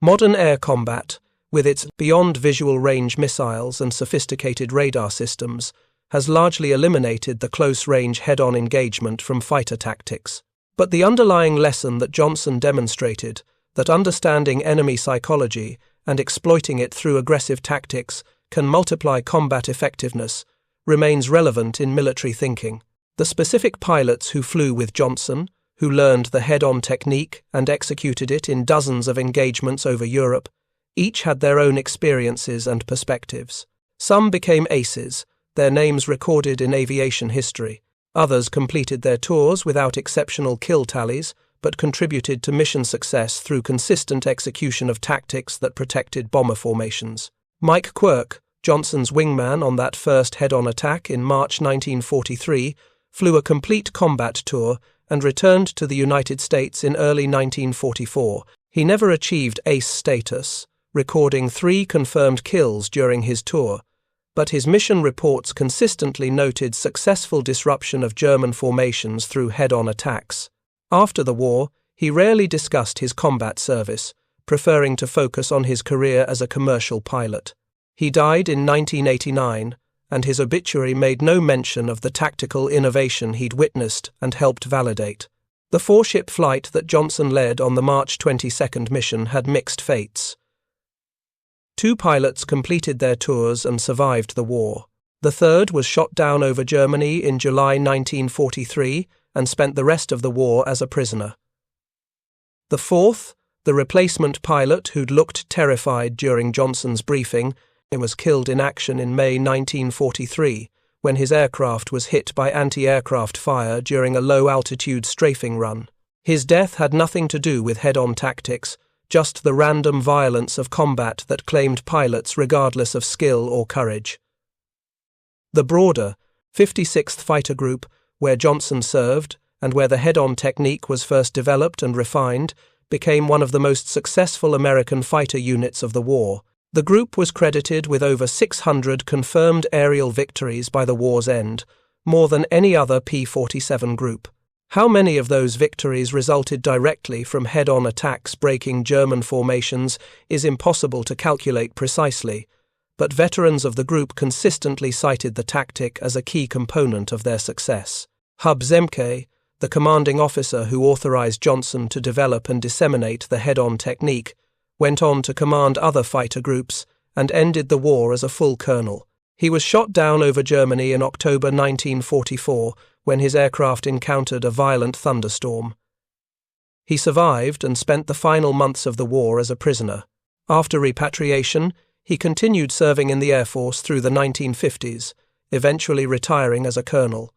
Speaker 1: Modern air combat, with its beyond visual range missiles and sophisticated radar systems, has largely eliminated the close-range head-on engagement from fighter tactics. But the underlying lesson that Johnson demonstrated, that understanding enemy psychology and exploiting it through aggressive tactics can multiply combat effectiveness, remains relevant in military thinking. The specific pilots who flew with Johnson, who learned the head-on technique and executed it in dozens of engagements over Europe, each had their own experiences and perspectives. Some became aces, their names recorded in aviation history. Others completed their tours without exceptional kill tallies, but contributed to mission success through consistent execution of tactics that protected bomber formations. Mike Quirk, Johnson's wingman on that first head-on attack in March 1943, flew a complete combat tour and returned to the United States in early 1944. He never achieved ace status, recording 3 confirmed kills during his tour, but his mission reports consistently noted successful disruption of German formations through head-on attacks. After the war, he rarely discussed his combat service, preferring to focus on his career as a commercial pilot. He died in 1989, and his obituary made no mention of the tactical innovation he'd witnessed and helped validate. The 4-ship flight that Johnson led on the March 22 mission had mixed fates. 2 pilots completed their tours and survived the war. The third was shot down over Germany in July 1943 and spent the rest of the war as a prisoner. The fourth, the replacement pilot who'd looked terrified during Johnson's briefing, was killed in action in May 1943 when his aircraft was hit by anti-aircraft fire during a low-altitude strafing run. His death had nothing to do with head-on tactics, just the random violence of combat that claimed pilots regardless of skill or courage. The broader 56th Fighter Group, where Johnson served, and where the head-on technique was first developed and refined, became one of the most successful American fighter units of the war. The group was credited with over 600 confirmed aerial victories by the war's end, more than any other P-47 group. How many of those victories resulted directly from head-on attacks breaking German formations is impossible to calculate precisely, but veterans of the group consistently cited the tactic as a key component of their success. Hub Zemke, the commanding officer who authorized Johnson to develop and disseminate the head-on technique, went on to command other fighter groups and ended the war as a full colonel. He was shot down over Germany in October 1944 when his aircraft encountered a violent thunderstorm. He survived and spent the final months of the war as a prisoner. After repatriation, he continued serving in the Air Force through the 1950s, eventually retiring as a colonel.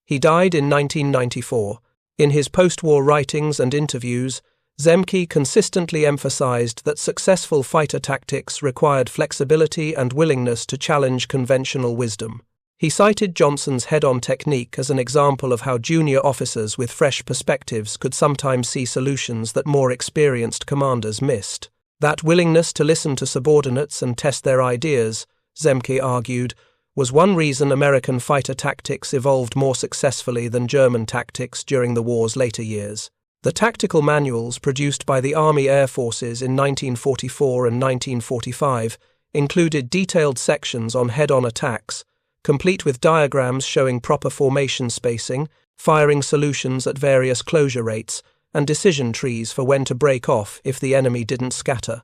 Speaker 1: He died in 1994. In his post-war writings and interviews, Zemke consistently emphasized that successful fighter tactics required flexibility and willingness to challenge conventional wisdom. He cited Johnson's head-on technique as an example of how junior officers with fresh perspectives could sometimes see solutions that more experienced commanders missed. That willingness to listen to subordinates and test their ideas, Zemke argued, was one reason American fighter tactics evolved more successfully than German tactics during the war's later years. The tactical manuals produced by the Army Air Forces in 1944 and 1945 included detailed sections on head-on attacks, complete with diagrams showing proper formation spacing, firing solutions at various closure rates, and decision trees for when to break off if the enemy didn't scatter.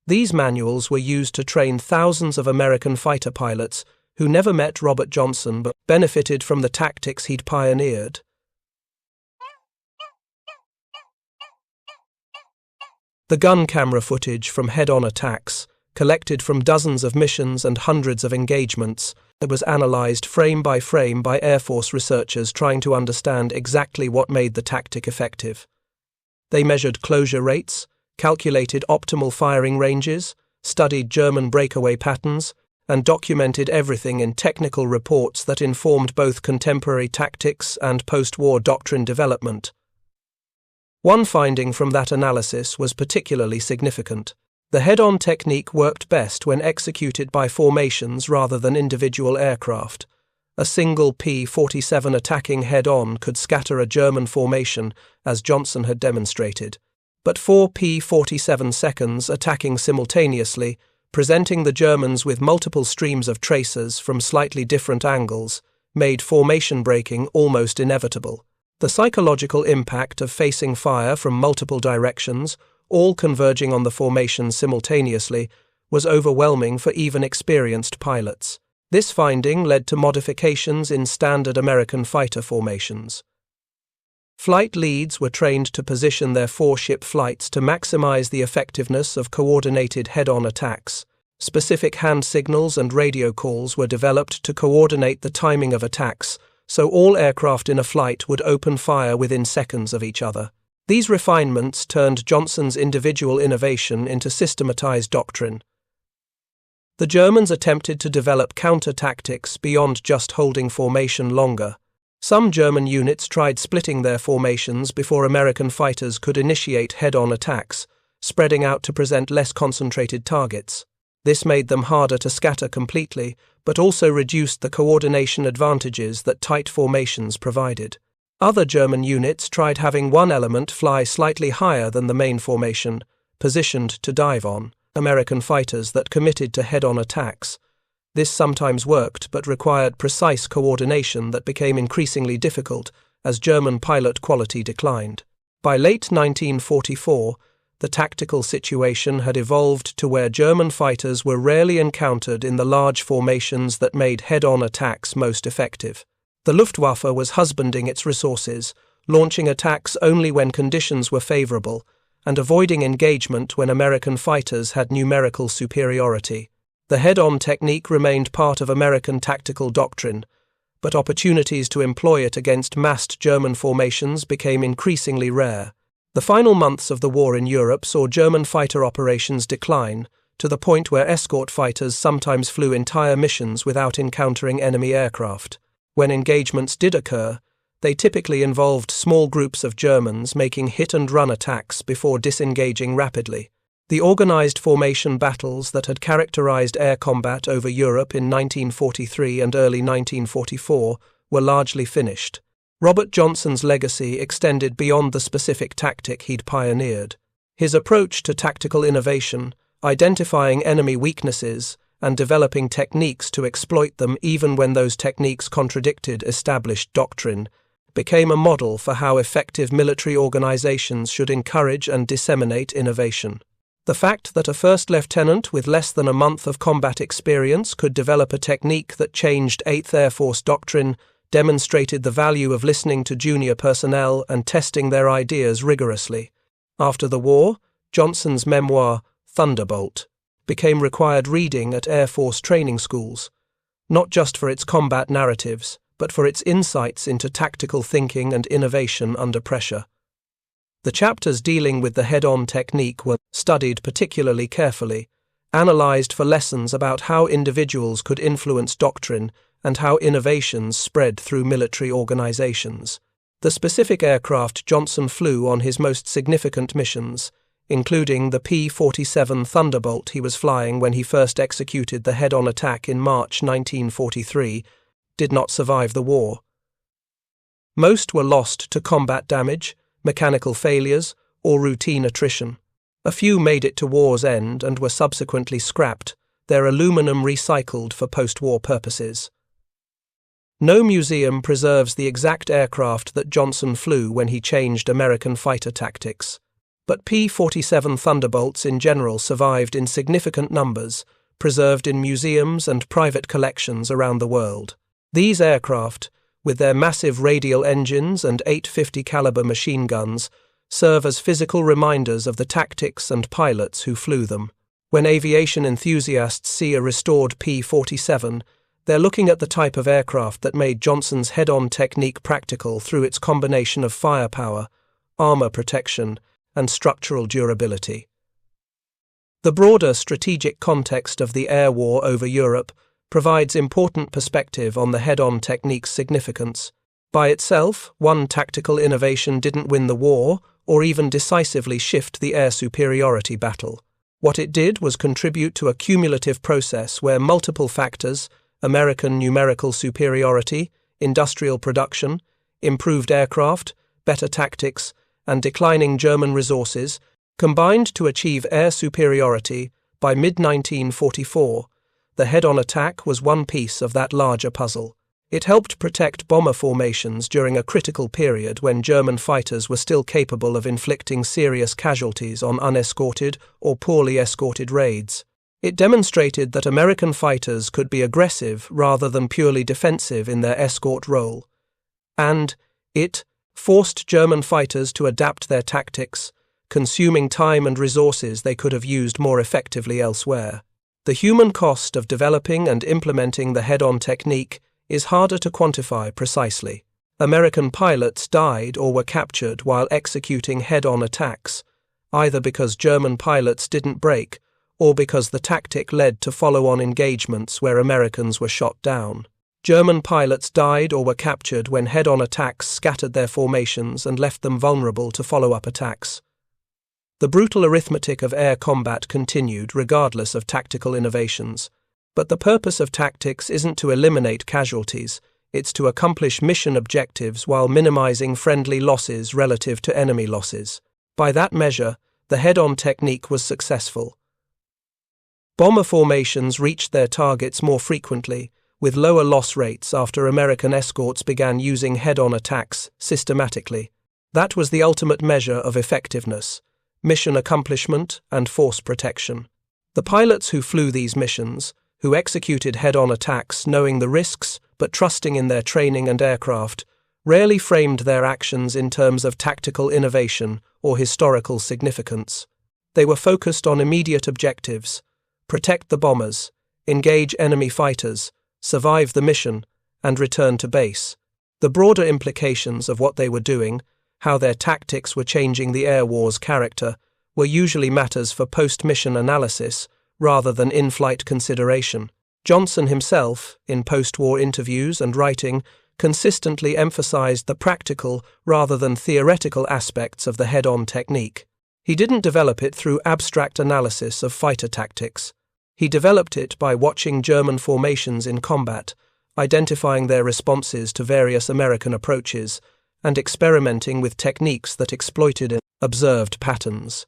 Speaker 1: These manuals were used to train thousands of American fighter pilots who never met Robert Johnson but benefited from the tactics he'd pioneered. The gun camera footage from head-on attacks, collected from dozens of missions and hundreds of engagements, was analyzed frame by frame by Air Force researchers trying to understand exactly what made the tactic effective. They measured closure rates, calculated optimal firing ranges, studied German breakaway patterns, and documented everything in technical reports that informed both contemporary tactics and post-war doctrine development. One finding from that analysis was particularly significant. The head-on technique worked best when executed by formations rather than individual aircraft. A single P-47 attacking head-on could scatter a German formation, as Johnson had demonstrated. But 4 P-47 seconds attacking simultaneously, presenting the Germans with multiple streams of tracers from slightly different angles, made formation breaking almost inevitable. The psychological impact of facing fire from multiple directions, all converging on the formation simultaneously, was overwhelming for even experienced pilots. This finding led to modifications in standard American fighter formations. Flight leads were trained to position their four-ship flights to maximize the effectiveness of coordinated head-on attacks. Specific hand signals and radio calls were developed to coordinate the timing of attacks, so all aircraft in a flight would open fire within seconds of each other. These refinements turned Johnson's individual innovation into systematized doctrine. The Germans attempted to develop counter-tactics beyond just holding formation longer. Some German units tried splitting their formations before American fighters could initiate head-on attacks, spreading out to present less concentrated targets. This made them harder to scatter completely, but also reduced the coordination advantages that tight formations provided. Other German units tried having one element fly slightly higher than the main formation, positioned to dive on American fighters that committed to head-on attacks. This sometimes worked, but required precise coordination that became increasingly difficult as German pilot quality declined. By late 1944, the tactical situation had evolved to where German fighters were rarely encountered in the large formations that made head-on attacks most effective. The Luftwaffe was husbanding its resources, launching attacks only when conditions were favorable, and avoiding engagement when American fighters had numerical superiority. The head-on technique remained part of American tactical doctrine, but opportunities to employ it against massed German formations became increasingly rare. The final months of the war in Europe saw German fighter operations decline, to the point where escort fighters sometimes flew entire missions without encountering enemy aircraft. When engagements did occur, They typically involved small groups of Germans making hit-and-run attacks before disengaging rapidly. The organized formation battles that had characterized air combat over Europe in 1943 and early 1944 were largely finished. Robert Johnson's legacy extended beyond the specific tactic he'd pioneered. His approach to tactical innovation, identifying enemy weaknesses, and developing techniques to exploit them even when those techniques contradicted established doctrine, became a model for how effective military organizations should encourage and disseminate innovation. The fact that a first lieutenant with less than a month of combat experience could develop a technique that changed 8th Air Force doctrine demonstrated the value of listening to junior personnel and testing their ideas rigorously. After the war, Johnson's memoir, Thunderbolt, became required reading at Air Force training schools, not just for its combat narratives, but for its insights into tactical thinking and innovation under pressure. The chapters dealing with the head-on technique were studied particularly carefully, analyzed for lessons about how individuals could influence doctrine and how innovations spread through military organizations. The specific aircraft Johnson flew on his most significant missions, including the P-47 Thunderbolt he was flying when he first executed the head-on attack in March 1943, did not survive the war. Most were lost to combat damage, mechanical failures, or routine attrition. A few made it to war's end and were subsequently scrapped, their aluminum recycled for post-war purposes. No museum preserves the exact aircraft that Johnson flew when he changed American fighter tactics, but P-47 Thunderbolts in general survived in significant numbers, preserved in museums and private collections around the world. These aircraft, with their massive radial engines and .850 caliber machine guns, serve as physical reminders of the tactics and pilots who flew them. When aviation enthusiasts see a restored P-47, they're looking at the type of aircraft that made Johnson's head-on technique practical through its combination of firepower, armor protection, and structural durability. The broader strategic context of the air war over Europe provides important perspective on the head-on technique's significance. By itself, one tactical innovation didn't win the war or even decisively shift the air superiority battle. What it did was contribute to a cumulative process where multiple factors, American numerical superiority, industrial production, improved aircraft, better tactics, and declining German resources, combined to achieve air superiority. By mid-1944, the head-on attack was one piece of that larger puzzle. It helped protect bomber formations during a critical period when German fighters were still capable of inflicting serious casualties on unescorted or poorly escorted raids. It demonstrated that American fighters could be aggressive rather than purely defensive in their escort role. And it forced German fighters to adapt their tactics, consuming time and resources they could have used more effectively elsewhere. The human cost of developing and implementing the head-on technique is harder to quantify precisely. American pilots died or were captured while executing head-on attacks, either because German pilots didn't break or because the tactic led to follow-on engagements where Americans were shot down. German pilots died or were captured when head-on attacks scattered their formations and left them vulnerable to follow-up attacks. The brutal arithmetic of air combat continued regardless of tactical innovations. But the purpose of tactics isn't to eliminate casualties, it's to accomplish mission objectives while minimizing friendly losses relative to enemy losses. By that measure, the head-on technique was successful. Bomber formations reached their targets more frequently, with lower loss rates after American escorts began using head-on attacks systematically. That was the ultimate measure of effectiveness, mission accomplishment, and force protection. The pilots who flew these missions, who executed head-on attacks knowing the risks but trusting in their training and aircraft, rarely framed their actions in terms of tactical innovation or historical significance. They were focused on immediate objectives: protect the bombers, engage enemy fighters, survive the mission, and return to base. The broader implications of what they were doing, how their tactics were changing the air war's character, were usually matters for post-mission analysis rather than in-flight consideration. Johnson himself, in post-war interviews and writing, consistently emphasized the practical rather than theoretical aspects of the head-on technique. He didn't develop it through abstract analysis of fighter tactics. He developed it by watching German formations in combat, identifying their responses to various American approaches, and experimenting with techniques that exploited observed patterns.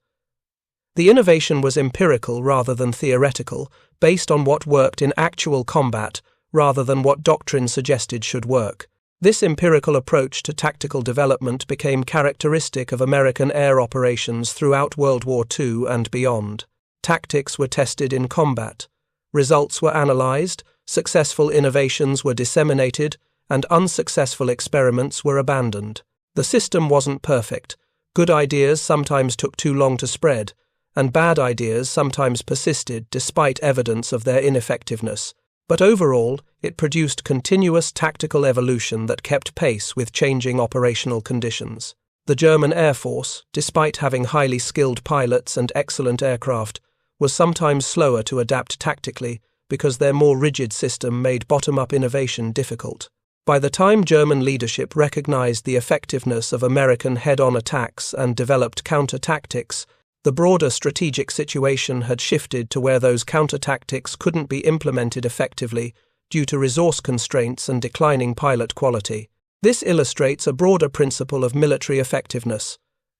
Speaker 1: The innovation was empirical rather than theoretical, based on what worked in actual combat rather than what doctrine suggested should work. This empirical approach to tactical development became characteristic of American air operations throughout World War II and beyond. Tactics were tested in combat. Results were analyzed, successful innovations were disseminated, and unsuccessful experiments were abandoned. The system wasn't perfect. Good ideas sometimes took too long to spread, and bad ideas sometimes persisted despite evidence of their ineffectiveness. But overall, it produced continuous tactical evolution that kept pace with changing operational conditions. The German Air Force, despite having highly skilled pilots and excellent aircraft, was sometimes slower to adapt tactically because their more rigid system made bottom-up innovation difficult. By the time German leadership recognized the effectiveness of American head-on attacks and developed counter-tactics, the broader strategic situation had shifted to where those counter-tactics couldn't be implemented effectively due to resource constraints and declining pilot quality. This illustrates a broader principle of military effectiveness.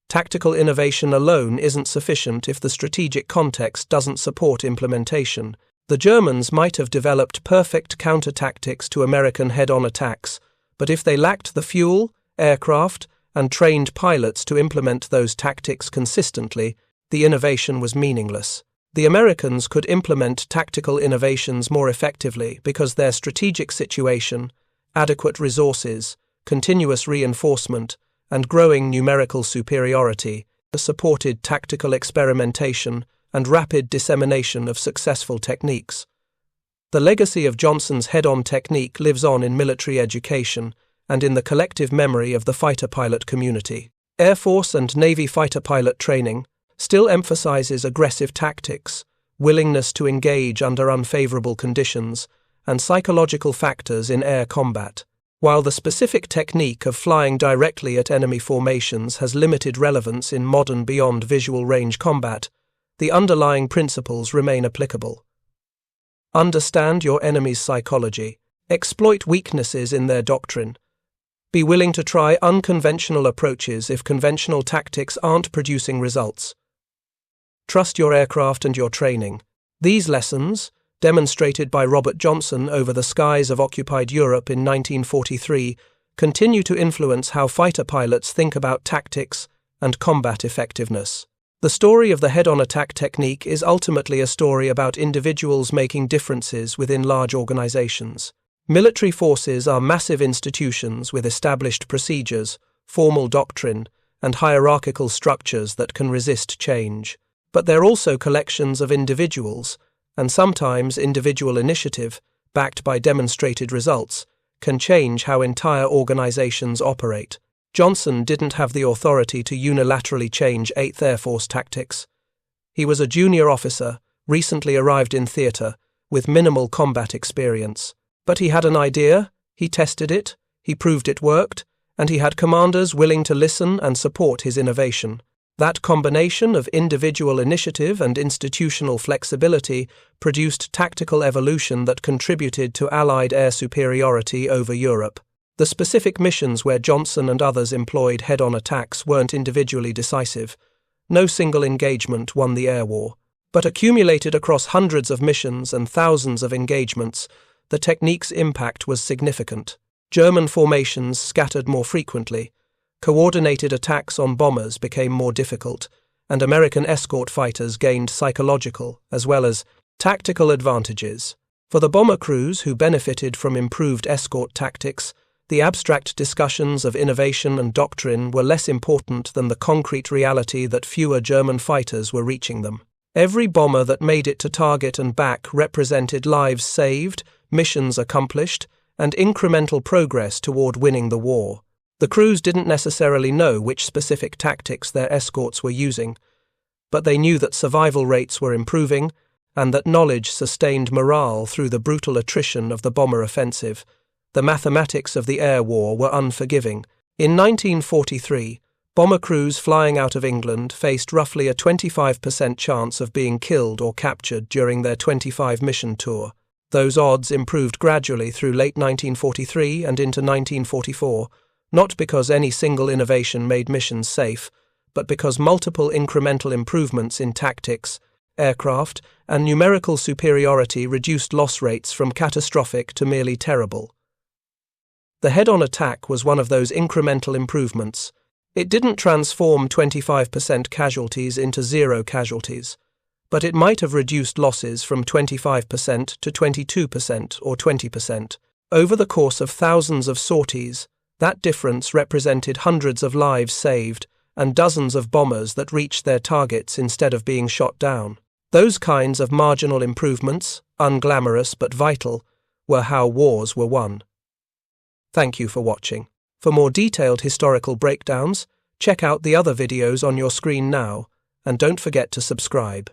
Speaker 1: Tactical innovation alone isn't sufficient if the strategic context doesn't support implementation. The Germans might have developed perfect counter-tactics to American head-on attacks, but if they lacked the fuel, aircraft, and trained pilots to implement those tactics consistently, the innovation was meaningless. The Americans could implement tactical innovations more effectively because their strategic situation, adequate resources, continuous reinforcement, and growing numerical superiority supported tactical experimentation and rapid dissemination of successful techniques. The legacy of Johnson's head-on technique lives on in military education and in the collective memory of the fighter pilot community. Air Force and Navy fighter pilot training still emphasizes aggressive tactics, willingness to engage under unfavorable conditions, and psychological factors in air combat. While the specific technique of flying directly at enemy formations has limited relevance in modern beyond visual range combat, the underlying principles remain applicable. Understand your enemy's psychology. Exploit weaknesses in their doctrine. Be willing to try unconventional approaches if conventional tactics aren't producing results. Trust your aircraft and your training. These lessons, demonstrated by Robert Johnson over the skies of occupied Europe in 1943, continue to influence how fighter pilots think about tactics and combat effectiveness. The story of the head-on attack technique is ultimately a story about individuals making differences within large organizations. Military forces are massive institutions with established procedures, formal doctrine, and hierarchical structures that can resist change. But they're also collections of individuals, and sometimes individual initiative, backed by demonstrated results, can change how entire organizations operate. Johnson didn't have the authority to unilaterally change 8th Air Force tactics. He was a junior officer, recently arrived in theater, with minimal combat experience. But he had an idea, he tested it, he proved it worked, and he had commanders willing to listen and support his innovation. That combination of individual initiative and institutional flexibility produced tactical evolution that contributed to Allied air superiority over Europe. The specific missions where Johnson and others employed head-on attacks weren't individually decisive. No single engagement won the air war. But accumulated across hundreds of missions and thousands of engagements, the technique's impact was significant. German formations scattered more frequently. Coordinated attacks on bombers became more difficult, and American escort fighters gained psychological as well as tactical advantages. For the bomber crews who benefited from improved escort tactics, the abstract discussions of innovation and doctrine were less important than the concrete reality that fewer German fighters were reaching them. Every bomber that made it to target and back represented lives saved, missions accomplished, and incremental progress toward winning the war. The crews didn't necessarily know which specific tactics their escorts were using, but they knew that survival rates were improving and that knowledge sustained morale through the brutal attrition of the bomber offensive. The mathematics of the air war were unforgiving. In 1943, bomber crews flying out of England faced roughly a 25% chance of being killed or captured during their 25-mission tour. Those odds improved gradually through late 1943 and into 1944, not because any single innovation made missions safe, but because multiple incremental improvements in tactics, aircraft, and numerical superiority reduced loss rates from catastrophic to merely terrible. The head-on attack was one of those incremental improvements. It didn't transform 25% casualties into zero casualties, but it might have reduced losses from 25% to 22% or 20%. Over the course of thousands of sorties, that difference represented hundreds of lives saved and dozens of bombers that reached their targets instead of being shot down. Those kinds of marginal improvements, unglamorous but vital, were how wars were won. Thank you for watching. For more detailed historical breakdowns, check out the other videos on your screen now, and don't forget to subscribe.